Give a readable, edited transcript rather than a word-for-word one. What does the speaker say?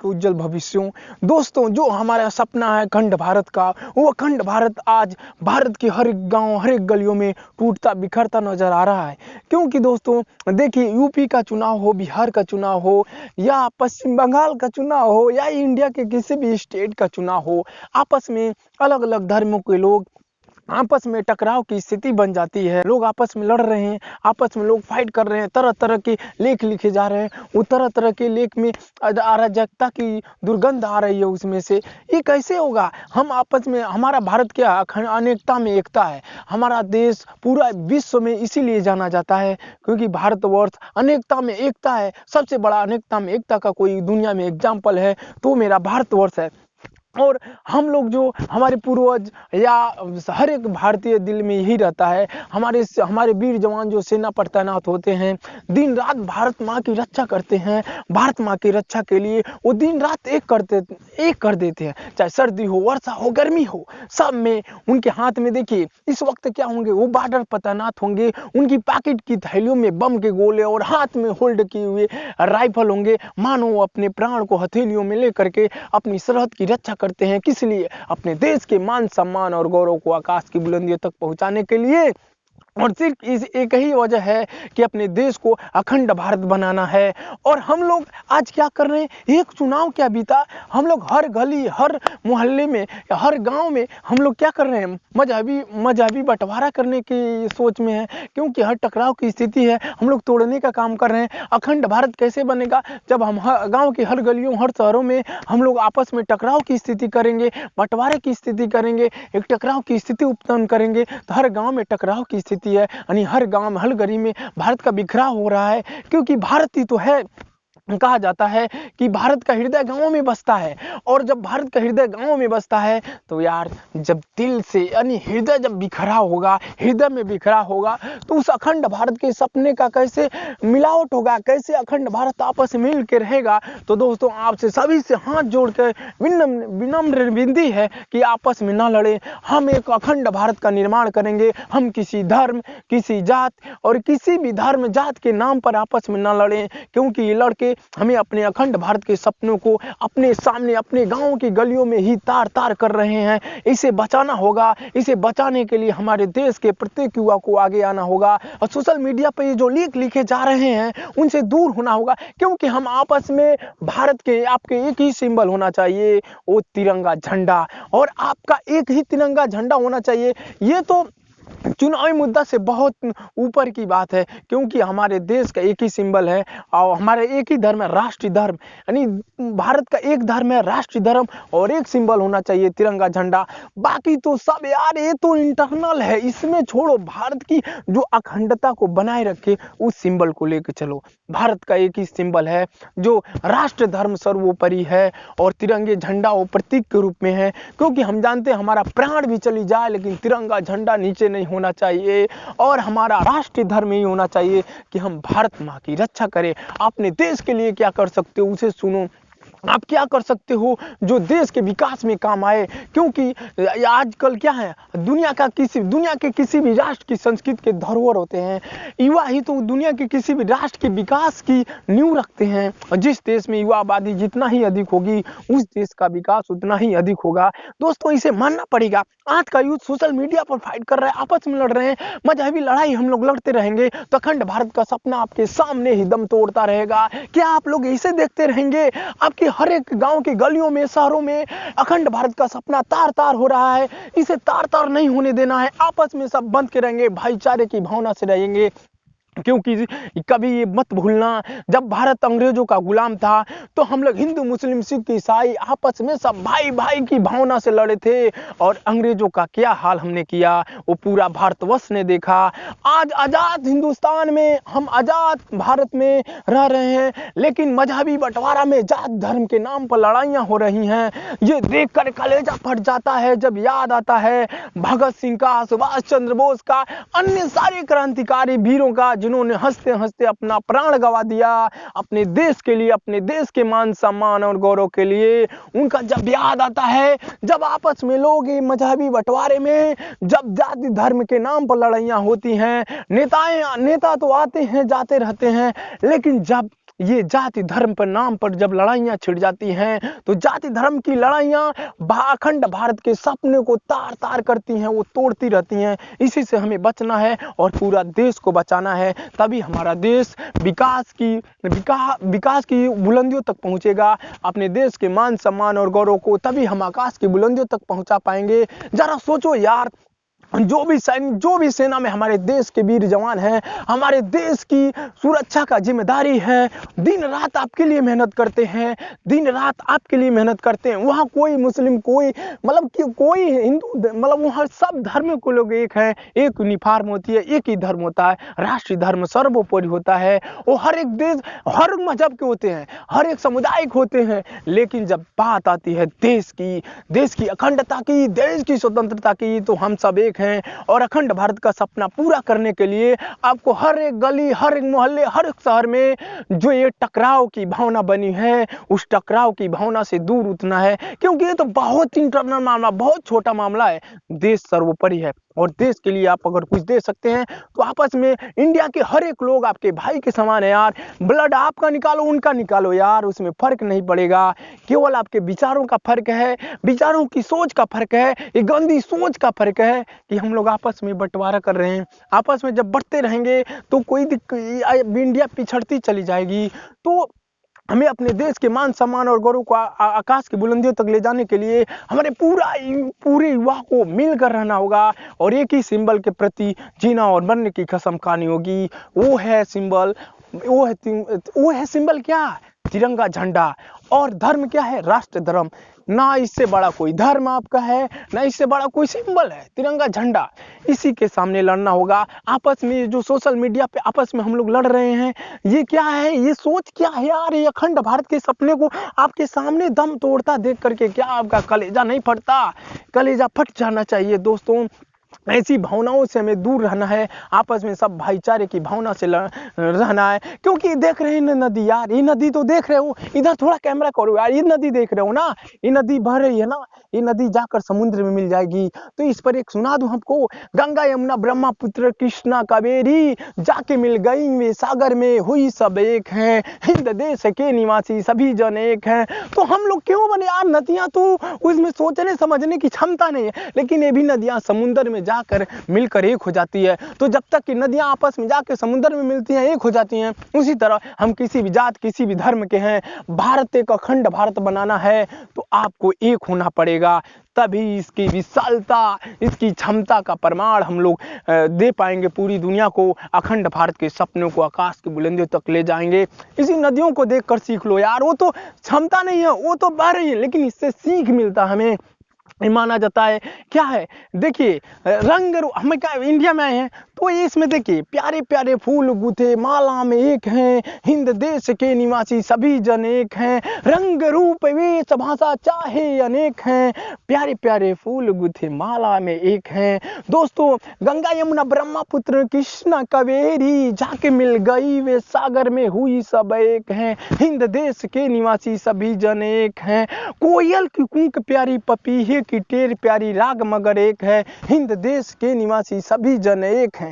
के उज्जवल भविष्यों। दोस्तों, जो हमारा सपना है अखंड भारत का, वो अखंड भारत आज भारत के हर एक गांव, हर एक गलियों में टूटता बिखरता नजर आ रहा है। क्योंकि दोस्तों देखिए, यूपी का चुनाव हो, बिहार का चुनाव हो, या पश्चिम बंगाल का चुनाव हो, या इंडिया के किसी भी स्टेट का चुनाव हो, आपस में अलग अलग धर्मों के लोग आपस में टकराव की स्थिति बन जाती है। लोग आपस में लड़ रहे हैं, आपस में लोग फाइट कर रहे हैं, तरह तरह के लेख लिखे जा रहे हैं। वो तरह तरह के लेख में अराजकता की दुर्गंध आ रही है उसमें से। ये कैसे होगा? हम आपस में, हमारा भारत क्या अनेकता में एकता है। हमारा देश पूरा विश्व में इसीलिए जाना जाता है क्योंकि भारतवर्ष अनेकता में एकता है। सबसे बड़ा अनेकता में एकता का कोई दुनिया में एग्जाम्पल है तो मेरा भारतवर्ष है। और हम लोग, जो हमारे पूर्वज या हर एक भारतीय दिल में यही रहता है। हमारे वीर जवान जो सेना पर तैनात होते हैं, दिन रात भारत माँ की रक्षा करते हैं। भारत माँ की रक्षा के लिए वो दिन रात एक कर देते हैं। चाहे सर्दी हो, वर्षा हो, गर्मी हो, सब में उनके हाथ में देखिए इस वक्त क्या होंगे, वो बॉर्डर पर तैनात होंगे। उनकी पैकेट की थैलियों में बम के गोले और हाथ में होल्ड किए हुए राइफल होंगे। मानो अपने प्राण को हथेलियों में लेकर के अपनी सरहद की रक्षा करते हैं। किस लिए? अपने देश के मान सम्मान और गौरव को आकाश की बुलंदियों तक पहुंचाने के लिए। और सिर्फ इस एक ही वजह है कि अपने देश को अखंड भारत बनाना है। और हम लोग आज क्या कर रहे हैं? एक चुनाव क्या बीता, हम लोग हर गली, हर मोहल्ले में, हर गांव में हम लोग क्या कर रहे हैं? मजहबी बंटवारा करने की सोच में है। क्योंकि हर टकराव की स्थिति है, हम लोग तोड़ने का काम कर रहे हैं। अखंड भारत कैसे बनेगा? जब हम गाँव की हर गलियों, हर शहरों में हम लोग आपस में टकराव की स्थिति करेंगे, बंटवारे की स्थिति करेंगे, एक टकराव की स्थिति उत्पन्न करेंगे, तो हर गाँव में टकराव की स्थिति है। यानी हर गांव में, हर गली में भारत का बिखराव हो रहा है। क्योंकि भारत ही तो है, कहा जाता है कि भारत का हृदय गांवों में बसता है। और जब भारत का हृदय गांवों में बसता है तो यार, जब दिल से, यानी हृदय जब बिखरा होगा, हृदय में बिखरा होगा, तो उस अखंड भारत के सपने का कैसे मिलावट होगा? कैसे अखंड भारत आपस में मिल के रहेगा? तो दोस्तों, आपसे सभी से हाथ जोड़ कर विनम्र विनती है कि आपस में ना लड़े। हम एक अखंड भारत का निर्माण करेंगे। हम किसी धर्म, किसी जात और किसी भी धर्म जात के नाम पर आपस में ना लड़ें। क्योंकि ये लड़के हमें अपने अखंड भारत के सपनों को अपने सामने, अपने गांवों की गलियों में ही तार तार कर रहे हैं। इसे बचाना होगा। इसे बचाने के लिए हमारे देश के प्रत्येक युवा को आगे आना होगा। और सोशल मीडिया पर ये जो लेख लिखे जा रहे हैं, उनसे दूर होना होगा। क्योंकि हम आपस में, भारत के आपके एक ही सिंबल होना चाहिए, वो तिरंगा झंडा। और आपका एक ही तिरंगा झंडा होना चाहिए। ये तो चुनावी मुद्दा से बहुत ऊपर की बात है। क्योंकि हमारे देश का एक ही सिंबल है और हमारे एक ही धर्म है, राष्ट्रीय धर्म। यानी भारत का एक धर्म है, राष्ट्रीय धर्म, और एक सिंबल होना चाहिए, तिरंगा झंडा। बाकी तो सब यार, ये तो इंटरनल है, इसमें छोड़ो। भारत की जो अखंडता को बनाए रखे, उस सिंबल को लेकर चलो। भारत का एक ही सिंबल है, जो राष्ट्रीय धर्म सर्वोपरि है, और तिरंगे झंडा वो प्रतीक के रूप में है। क्योंकि हम जानते हैं, हमारा प्राण भी चली जाए लेकिन तिरंगा झंडा नीचे नहीं होना चाहिए। और हमारा राष्ट्रीय धर्म ही होना चाहिए कि हम भारत माँ की रक्षा करें। अपने देश के लिए क्या कर सकते हो, उसे सुनो। आप क्या कर सकते हो जो देश के विकास में काम आए? क्योंकि आजकल क्या है, दुनिया के किसी भी राष्ट्र की संस्कृति के धरोहर होते हैं युवा ही। तो दुनिया के किसी भी राष्ट्र के विकास की नींव रखते हैं। और जिस देश में युवा आबादी जितना ही अधिक होगी, उस देश का विकास उतना ही अधिक होगा। दोस्तों, इसे मानना पड़ेगा। आज का यूथ सोशल मीडिया पर फाइट कर रहा है, आपस में लड़ रहे हैं। मजहबी लड़ाई हम लोग लड़ते रहेंगे तो अखंड भारत का सपना आपके सामने ही दम तोड़ता रहेगा। क्या आप लोग इसे देखते रहेंगे? आपके हर एक गांव की गलियों में, शहरों में अखंड भारत का सपना तार तार हो रहा है। इसे तार तार नहीं होने देना है। आपस में सब बंद के रहेंगे, भाईचारे की भावना से रहेंगे। क्योंकि कभी ये मत भूलना, जब भारत अंग्रेजों का गुलाम था तो हम लोग हिंदू, मुस्लिम, सिख, ईसाई आपस में सब भाई भाई की भावना से लड़े थे। और अंग्रेजों का क्या हाल हमने किया, वो पूरा भारतवर्ष ने देखा। आज आजाद हिंदुस्तान में, हम आजाद भारत में रह रहे हैं, लेकिन मजहबी बंटवारा में जात धर्म के नाम पर लड़ाइयां हो रही हैं। ये देख कर कलेजा फट जाता है जब याद आता है भगत सिंह का, सुभाष चंद्र बोस का, अन्य सारे क्रांतिकारी वीरों का, जिन्होंने हंसते हंसते अपना प्राण गंवा दिया अपने देश के लिए, अपने देश के मान सम्मान और गौरव के लिए। उनका जब याद आता है, जब आपस में लोग मजहबी बंटवारे में, जब जाति धर्म के नाम पर लड़ाइयां होती हैं, नेता तो आते हैं जाते रहते हैं, लेकिन जब ये जाति धर्म पर नाम पर जब लड़ाइयाँ छिड़ जाती हैं तो जाति धर्म की लड़ाइयाँ अखंड भारत के सपने को तार तार करती हैं, वो तोड़ती रहती हैं। इसी से हमें बचना है और पूरा देश को बचाना है, तभी हमारा देश विकास की बुलंदियों तक पहुंचेगा। अपने देश के मान सम्मान और गौरव को तभी हम आकाश की बुलंदियों तक पहुंचा पाएंगे। जरा सोचो यार, जो भी सेना में हमारे देश के वीर जवान हैं, हमारे देश की सुरक्षा का जिम्मेदारी है, दिन रात आपके लिए मेहनत करते हैं, दिन रात आपके लिए मेहनत करते हैं। वहाँ कोई मुस्लिम, कोई कोई हिंदू, मतलब वहाँ सब धर्म के लोग एक हैं, एक यूनिफॉर्म होती है, एक ही धर्म होता है, राष्ट्रीय धर्म सर्वोपरि होता है। वो हर एक देश, हर मजहब के होते हैं, हर एक समुदाय के होते हैं, लेकिन जब बात आती है देश की अखंडता की, देश की स्वतंत्रता की, तो हम सब एक हैं। और अखंड भारत का सपना पूरा करने के लिए आपको हर एक गली, हर एक मोहल्ले, हर एक शहर में जो ये टकराव की भावना बनी है, उस टकराव की भावना से दूर उठना है, क्योंकि ये तो बहुत इंटरनल मामला, बहुत छोटा मामला है। देश सर्वोपरि है और देश के लिए आप अगर कुछ दे सकते हैं तो आपस में इंडिया के हर एक लोग आपके भाई के समान है यार। ब्लड आपका निकालो, उनका निकालो यार, उसमें फर्क नहीं पड़ेगा। केवल आपके विचारों का फर्क है, विचारों की सोच का फर्क है, ये गंदी सोच का फर्क है कि हम लोग आपस में बंटवारा कर रहे हैं। आपस में जब बढ़ते रहेंगे तो कोई इंडिया पिछड़ती चली जाएगी। तो हमें अपने देश के मान सम्मान और गौरव को आकाश की बुलंदियों तक ले जाने के लिए हमारे पूरे युवा को मिलकर रहना होगा और एक ही सिंबल के प्रति जीना और मरने की कसम खानी होगी। वो है सिंबल क्या? तिरंगा झंडा। और धर्म क्या है? राष्ट्र धर्म। ना इससे बड़ा कोई धर्म आपका है, ना इससे बड़ा कोई सिंबल है, तिरंगा झंडा। इसी के सामने लड़ना होगा। आपस में जो सोशल मीडिया पे आपस में हम लोग लड़ रहे हैं, ये क्या है? ये सोच क्या है यार? ये अखंड भारत के सपने को आपके सामने दम तोड़ता देख करके क्या आपका कलेजा नहीं फटता? कलेजा फट जाना चाहिए दोस्तों। ऐसी भावनाओं से हमें दूर रहना है, आपस में सब भाईचारे की भावना से रहना है। क्योंकि देख रहे हैं ना नदी यार, ये नदी तो देख रहे हो, इधर थोड़ा कैमरा करो यार, ये नदी देख रहे हो ना, ये नदी बह रही है ना, ये नदी जाकर समुद्र में मिल जाएगी। तो इस पर एक सुना दूं हमको, गंगा यमुना ब्रह्मपुत्र कृष्णा कावेरी जाके मिल गई वे सागर में, हुई सब एक हैं, हिंद देश के निवासी सभी जन एक हैं। तो हम लोग क्यों बने यार? नदियां तो उसमें सोचने समझने की क्षमता नहीं है, लेकिन ये भी नदियां समुद्र में जाकर मिलकर एक हो जाती है। तो जब तक कि नदियां आपस में जाकर समुद्र में मिलती हैं, एक हो जाती हैं, उसी तरह हम किसी भी जात, किसी भी धर्म के हैं, भारत एक अखंड भारत बनाना है तो आपको एक होना पड़ेगा। तभी इसकी विशालता, इसकी क्षमता का प्रमाण हम लोग दे पाएंगे पूरी दुनिया को। अखंड भारत के सपनों को आकाश की बुलंदियों तक ले जाएंगे। इसी नदियों को देखकर सीख लो यार, वो तो क्षमता नहीं है, वो तो बह रही है, लेकिन इससे सीख मिलता हमें। माना जाता है क्या है? देखिए हम क्या इंडिया में आए हैं तो इसमें देखिए प्यारे प्यारे फूल गुथे माला में एक हैं, हिंद देश के निवासी सभी जन एक हैं, रंग रूप वेश भाषा चाहे अनेक हैं, प्यारे प्यारे फूल गुथे माला में एक हैं। दोस्तों, गंगा यमुना ब्रह्मपुत्र कृष्णा कावेरी जाके मिल गई वे सागर में, हुई सब एक हैं, हिंद देश के निवासी सभी जन एक हैं, कोयल की कूक प्यारी पपीहे की टेर प्यारी राग मगर एक है, हिंद देश के निवासी सभी जन एक हैं।